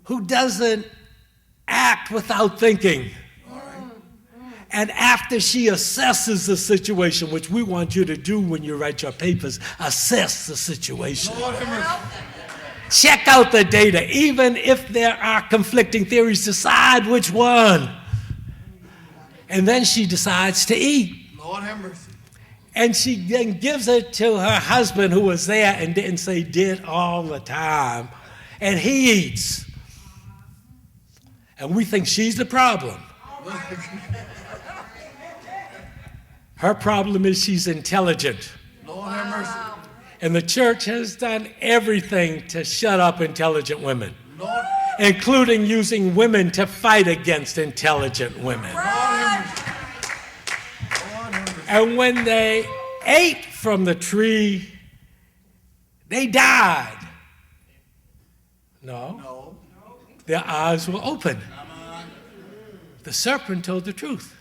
who doesn't act without thinking. And after she assesses the situation, which we want you to do when you write your papers, assess the situation. Check out the data. Even if there are conflicting theories, decide which one. And then she decides to eat. Lord have mercy. And she then gives it to her husband, who was there and didn't say did all the time. And he eats. And we think she's the problem. Her problem is she's intelligent. Lord have mercy. And the church has done everything to shut up intelligent women, Lord, including using women to fight against intelligent women. Lord have mercy. Lord have mercy. And when they ate from the tree, they died. No, No. their eyes were open. The serpent told the truth.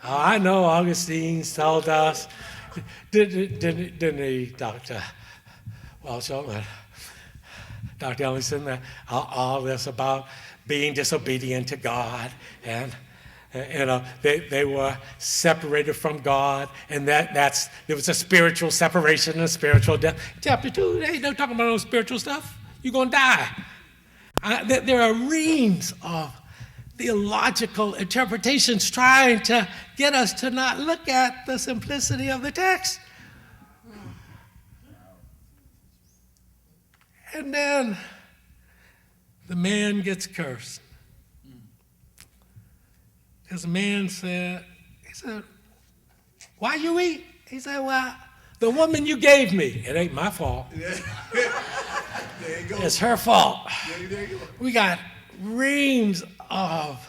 Oh, I know Augustine told us, didn't he, Dr. Welch, Dr. Ellison, that all this about being disobedient to God, and they were separated from God, and there was a spiritual separation and a spiritual death. Chapter 2, they ain't no talking about no spiritual stuff. You're going to die. There are reams of theological interpretations trying to get us to not look at the simplicity of the text. And then the man gets cursed. Because the man said, why you eat? He said, well, the woman you gave me, it ain't my fault. There you go. It's her fault. There you go. We got reams of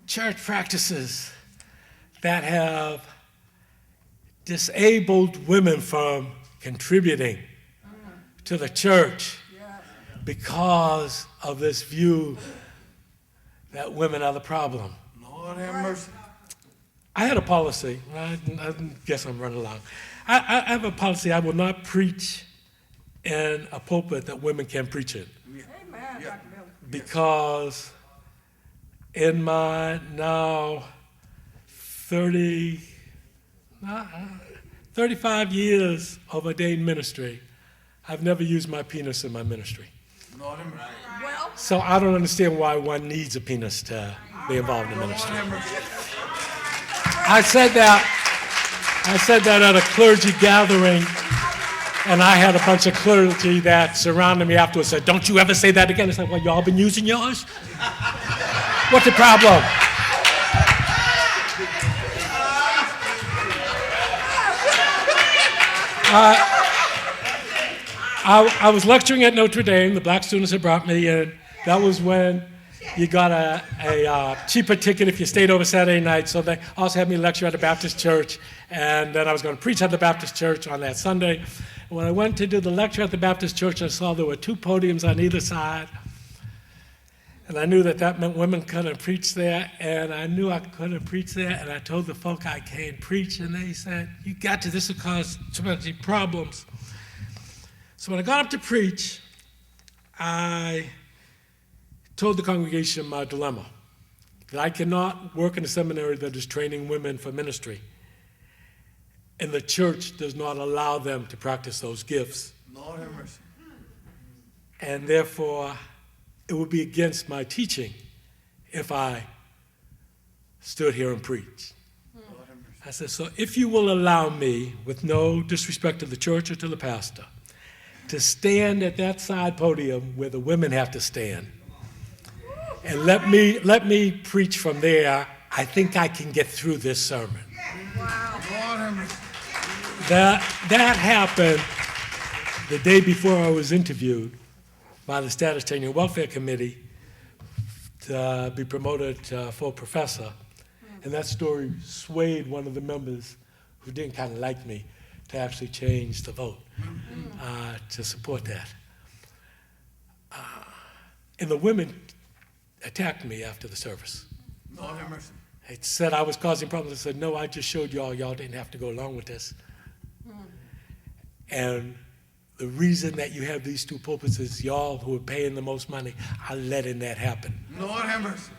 church practices that have disabled women from contributing to the church because of this view that women are the problem. Lord have mercy. I had a policy. I guess I'm running along. I have a policy. I will not preach in a pulpit that women can preach in. Amen. Yeah. Because in my now 35 years of ordained ministry, I've never used my penis in my ministry. Lord have mercy. Well, So I don't understand why one needs a penis to be involved in ministry. Lord have mercy. I said that at a clergy gathering, and I had a bunch of clergy that surrounded me afterwards and said, don't you ever say that again. I said, well, y'all been using yours? What's the problem? I was lecturing at Notre Dame. The black students had brought me in. That was when you got a cheaper ticket if you stayed over Saturday night. So they also had me lecture at the Baptist church. And then I was going to preach at the Baptist church on that Sunday. And when I went to do the lecture at the Baptist church, I saw there were two podiums on either side. And I knew that meant women couldn't preach there. And I knew I couldn't preach there. And I told the folk I can't preach. And they said, you got to, this will cause too many problems. So when I got up to preach, I told the congregation my dilemma, that I cannot work in a seminary that is training women for ministry, and the church does not allow them to practice those gifts. Lord have mercy. And therefore, it would be against my teaching if I stood here and preached. Lord have mercy. I said, so if you will allow me, with no disrespect to the church or to the pastor, to stand at that side podium where the women have to stand, and let me preach from there, I think I can get through this sermon. Lord have mercy. That happened the day before I was interviewed by the Status Training and Welfare Committee to be promoted to full professor. And that story swayed one of the members who didn't kind of like me to actually change the vote to support that. And the women attacked me after the service. Lord have mercy. They said I was causing problems. I said, no, I just showed y'all didn't have to go along with this. And the reason that you have these two pulpits is y'all who are paying the most money are letting that happen. Lord have mercy.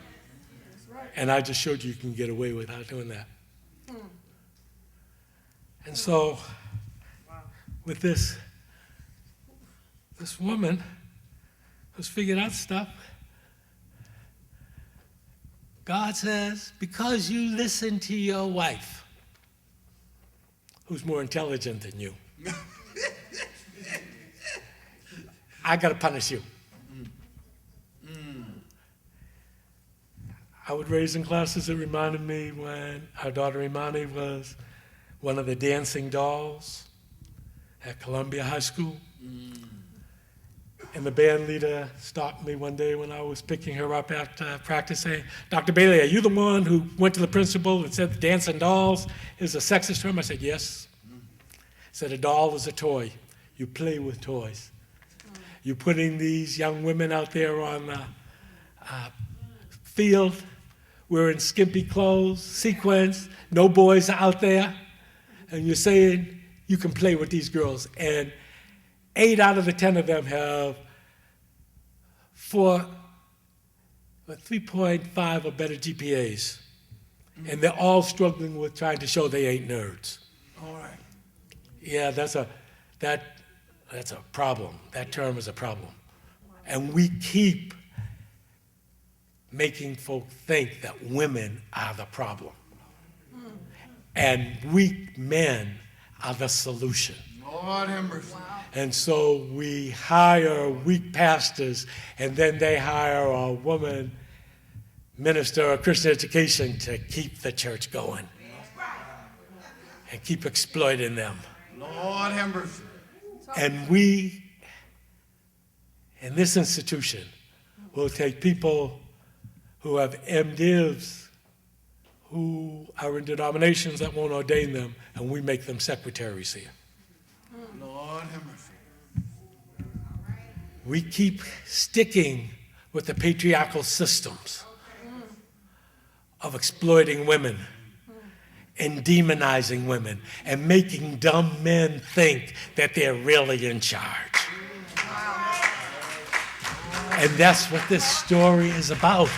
And I just showed you can get away without doing that. And so, with this woman who's figured out stuff, God says, because you listen to your wife, who's more intelligent than you, I got to punish you. I was raised in classes that reminded me when our daughter Imani was one of the dancing dolls at Columbia High School. And the band leader stopped me one day when I was picking her up after practice saying, Dr. Bailey, are you the one who went to the principal and said the dancing dolls is a sexist term? I said, yes. He said, a doll is a toy. You play with toys. You're putting these young women out there on the field wearing skimpy clothes, sequins, no boys out there, and you're saying you can play with these girls. And 8 out of the 10 of them have 3.5 or better GPAs. And they're all struggling with trying to show they ain't nerds. All right. Yeah, that's a problem. That term is a problem. And we keep making folk think that women are the problem. And weak men are the solution. Lord have mercy. And so we hire weak pastors, and then they hire a woman minister of Christian education to keep the church going and keep exploiting them. Lord have mercy. And we, in this institution, will take people who have MDivs, who are in denominations that won't ordain them, and we make them secretaries here. Lord have mercy. We keep sticking with the patriarchal systems of exploiting women and demonizing women and making dumb men think that they're really in charge. And that's what this story is about.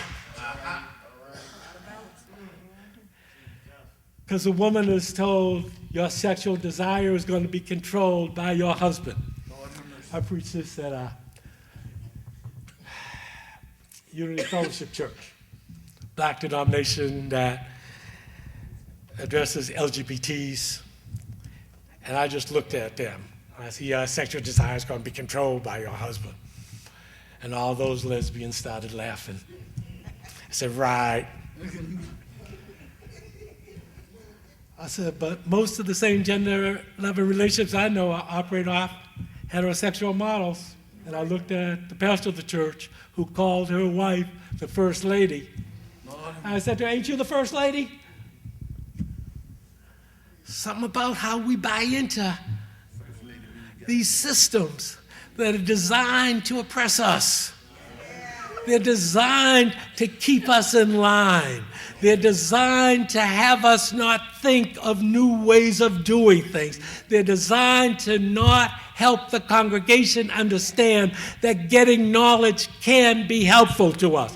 Because a woman is told your sexual desire is going to be controlled by your husband. I preached this at Unity Fellowship Church, black denomination that addresses LGBTs. And I just looked at them. I see your sexual desire is going to be controlled by your husband. And all those lesbians started laughing. I said, right. I said, but most of the same gender-loving relationships I know operate off heterosexual models. And I looked at the pastor of the church who called her wife the first lady. I said to her, ain't you the first lady? Something about how we buy into these systems that are designed to oppress us. They're designed to keep us in line. They're designed to have us not think of new ways of doing things. They're designed to not help the congregation understand that getting knowledge can be helpful to us.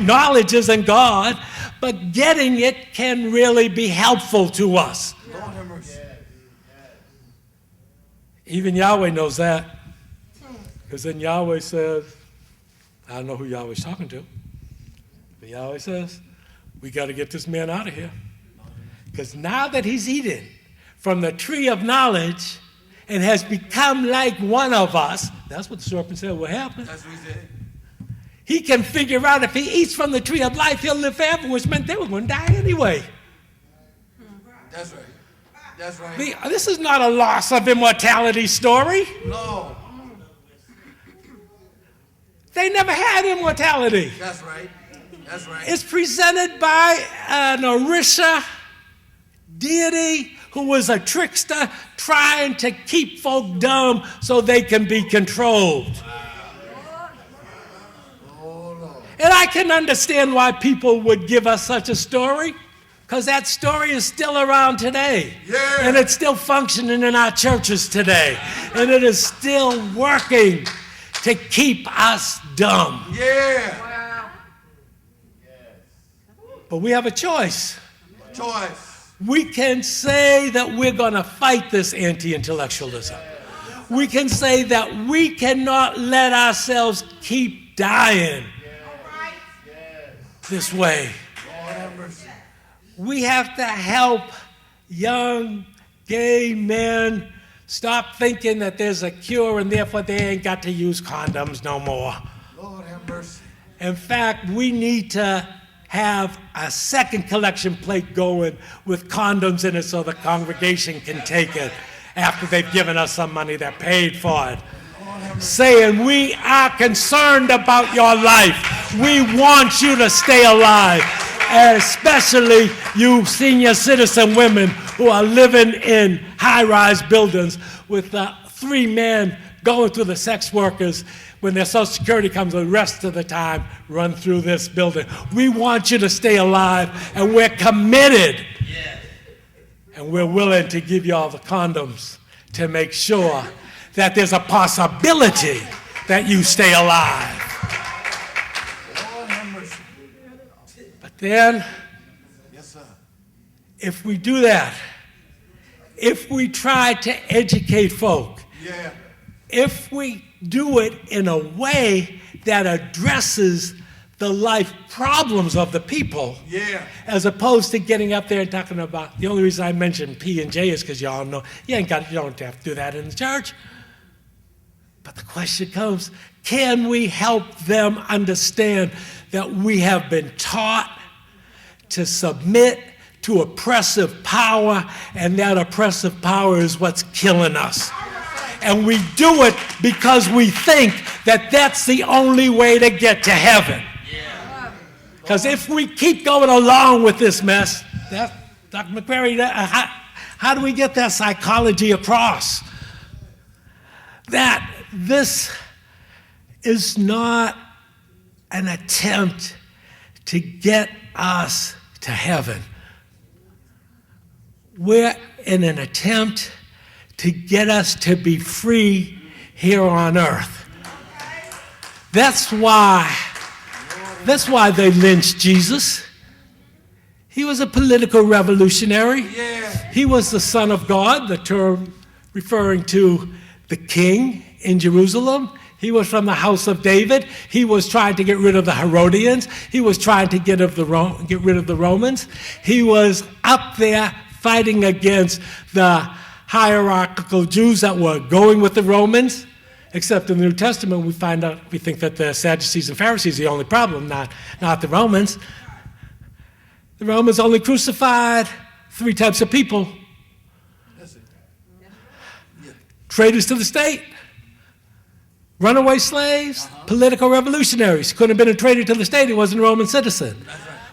Knowledge isn't God, but getting it can really be helpful to us. Even Yahweh knows that. Because then Yahweh says, I don't know who Yahweh's talking to, but Yahweh says, we got to get this man out of here. Because now that he's eaten from the tree of knowledge and has become like one of us, that's what the serpent said will happen. That's what he said. He can figure out if he eats from the tree of life, he'll live forever, which meant they were going to die anyway. That's right. That's right. This is not a loss of immortality story. No. They never had immortality. That's right. That's right. It's presented by an Orisha deity who was a trickster trying to keep folk dumb so they can be controlled. And I can understand why people would give us such a story, because that story is still around today. Yeah. And it's still functioning in our churches today. and it is still working to keep us dumb. Yeah. But we have a choice. Choice. We can say that we're going to fight this anti-intellectualism. We can say that we cannot let ourselves keep dying this way. Lord have mercy. We have to help young gay men stop thinking that there's a cure and therefore they ain't got to use condoms no more. Lord have mercy. In fact, we need to have a second collection plate going with condoms in it so the congregation can take it after they've given us some money that paid for it. Saying, we are concerned about your life. We want you to stay alive. And especially you senior citizen women who are living in high-rise buildings with 3 men going through the sex workers when their Social Security comes the rest of the time, run through this building. We want you to stay alive, and we're committed. And we're willing to give you all the condoms to make sure that there's a possibility that you stay alive. Lord have mercy. But then, Yes, sir. if we do that, if we try to educate folk, Yeah. if we do it in a way that addresses the life problems of the people, Yeah. as opposed to getting up there and talking about, the only reason I mentioned P and J is because y'all know you don't have to do that in the church. But the question comes, can we help them understand that we have been taught to submit to oppressive power, and that oppressive power is what's killing us? And we do it because we think that that's the only way to get to heaven. Because if we keep going along with this mess, Dr. McQuarrie, how do we get that psychology across? That this is not an attempt to get us to heaven. We're in an attempt to get us to be free here on earth. That's why they lynched Jesus. He was a political revolutionary. Yeah. He was the Son of God, the term referring to the king in Jerusalem. He was from the house of David. He was trying to get rid of the Herodians. He was trying to get rid of the Romans. He was up there fighting against the hierarchical Jews that were going with the Romans. Except in the New Testament, we think that the Sadducees and Pharisees are the only problem, not the Romans. The Romans only crucified 3 types of people. That's it. Traitors to the state, runaway slaves, political revolutionaries. Couldn't have been a traitor to the state, he wasn't a Roman citizen.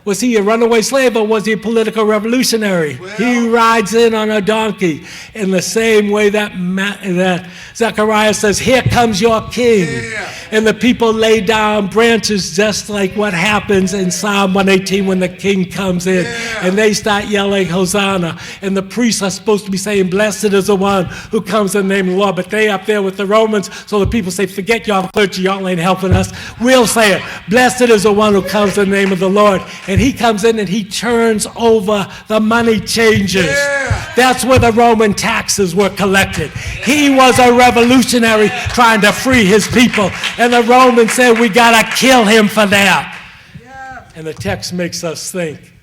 Was he a runaway slave or was he a political revolutionary? Well, he rides in on a donkey in the same way that Zechariah says, here comes your king. Yeah. And the people lay down branches just like what happens in Psalm 118 when the king comes in. Yeah. And they start yelling, Hosanna. And the priests are supposed to be saying, blessed is the one who comes in the name of the Lord. But they up there with the Romans, so the people say, forget y'all clergy, y'all ain't helping us. We'll say it. Blessed is the one who comes in the name of the Lord. And he comes in and he turns over the money changers. Yeah. That's where the Roman taxes were collected. He was a revolutionary trying to free his people. And the Romans said, we got to kill him for that. Yeah. And the text makes us think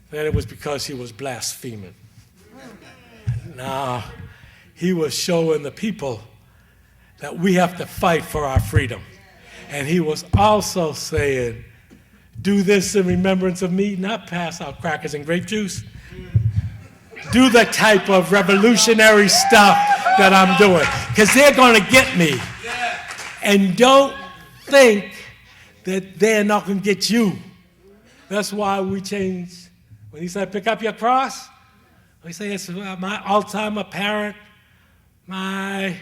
that it was because he was blaspheming. No, he was showing the people that we have to fight for our freedom. And he was also saying, do this in remembrance of me, not pass out crackers and grape juice. Do the type of revolutionary stuff that I'm doing, because they're going to get me. And don't think that they're not going to get you. That's why we change. When he said, pick up your cross, we say, it's my Alzheimer parent, my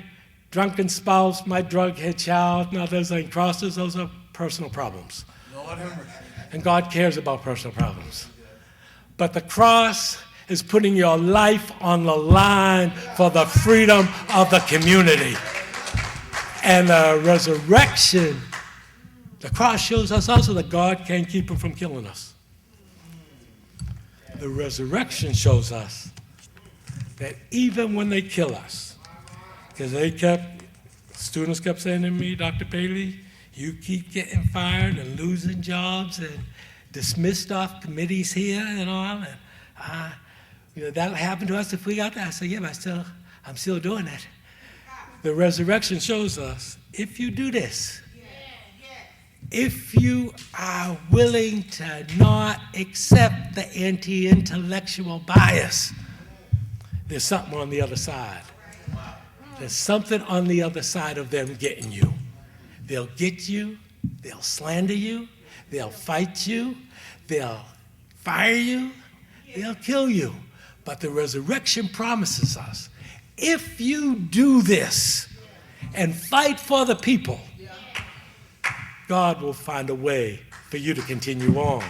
drunken spouse, my drug-head child. No, those ain't crosses. Those are personal problems. Lord have mercy. And God cares about personal problems. But the cross is putting your life on the line for the freedom of the community. And the resurrection, the cross shows us also that God can't keep them from killing us. The resurrection shows us that even when they kill us, because students kept saying to me, Dr. Paley, you keep getting fired and losing jobs and dismissed off committees here and all, and that'll happen to us if we got that. I said, yeah, but I'm still doing it. The resurrection shows us if you do this, if you are willing to not accept the anti-intellectual bias, there's something on the other side. There's something on the other side of them getting you. They'll get you, they'll slander you, they'll fight you, they'll fire you, they'll kill you. But the resurrection promises us, if you do this and fight for the people, God will find a way for you to continue on.